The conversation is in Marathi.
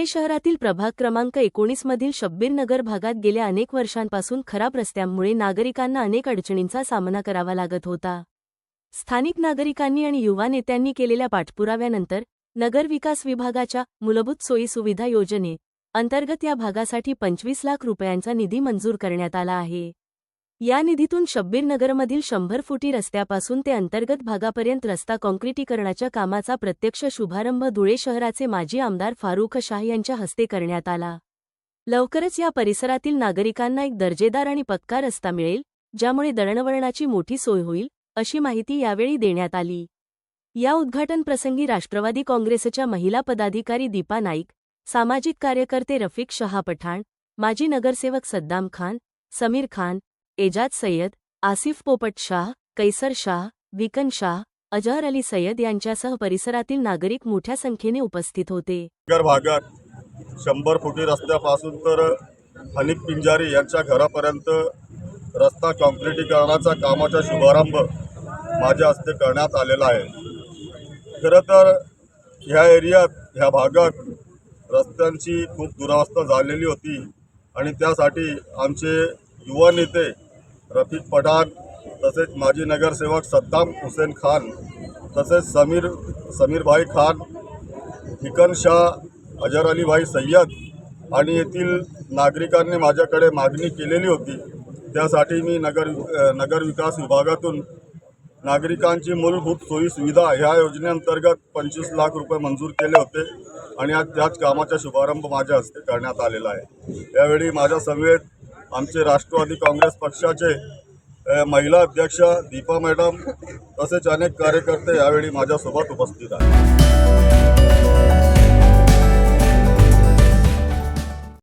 शहरातील प्रभाग क्रमांक 19 मधील शब्बीर नगर भागात गेल्या अनेक वर्षांपासून खराब रस्त्यांमुळे नागरिकांना अनेक अडचणींचा सामना करावा लागत होता। स्थानिक नागरिकांनी आणि युवा नेत्यांनी केलेल्या पाठपुराव्यानंतर नगर विकास विभागाच्या मूलभूत सोयी सुविधा योजने अंतर्गत या भागासाठी 25 लाख रुपयांचा निधी मंजूर करण्यात आला आहे। या निधीतून शब्बीर नगरमधील 100 फुटी रस्त्यापासून ते अंतर्गत भागापर्यंत रस्ता काँक्रिटीकरणाच्या कामाचा प्रत्यक्ष शुभारंभ धुळे शहराचे माजी आमदार फारुख शाह यांच्या हस्ते करण्यात आला। लवकरच या परिसरातील नागरिकांना एक दर्जेदार आणि पक्का रस्ता मिळेल, ज्यामुळे दळणवळणाची मोठी सोय होईल, अशी माहिती यावेळी देण्यात आली। या उद्घाटन प्रसंगी राष्ट्रवादी काँग्रेसच्या महिला पदाधिकारी दीपा नाईक, सामाजिक कार्यकर्ते रफिक शहा पठाण, माजी नगरसेवक सद्दाम खान, समीर खान, एजाज सय्यद, आसिफ पोपट शाह, कैसर शाह, विकन शाह, अजहर अली सय्यद यांच्यासह परिसरातील नागरिक मोठ्या संख्येने उपस्थित होते। नगर भागात 100 फुटी रस्त्यापासून तर हनीफ पिंजारी यांच्या घरापर्यंत रस्ता काँक्रिटीकरणाचा कामाचा शुभारंभ माझ्या हस्ते करण्यात आलेला आहे। खरं तर ह्या एरियात ह्या भागात रस्त्यांची खूप दुरावस्था झालेली होती आणि त्यासाठी आमचे युवा नेते रफिक पठाण तसेच माजी नगरसेवक सद्दाम हुसेन खान तसेच समीर भाई खान, हिकन शाह, अजहर अली भाई सय्यद आणि येथील नागरिकांनी माझ्याकडे मागणी केलेली होती। त्यासाठी मी नगर विकास विभागातून नागरिकांची मूलभूत सोयी सुविधा ह्या योजनेअंतर्गत 25 लाख रुपये मंजूर केले होते आणि आज त्याच कामाचा शुभारंभ माझ्या हस्ते करण्यात आलेला आहे। यावेळी माझ्या समवेत आमचे राष्ट्रवादी काँग्रेस पक्षाचे महिला अध्यक्ष दीपा मॅडम तसेच अनेक कार्यकर्ते यावेळी माझ्यासोबत उपस्थित आहेत।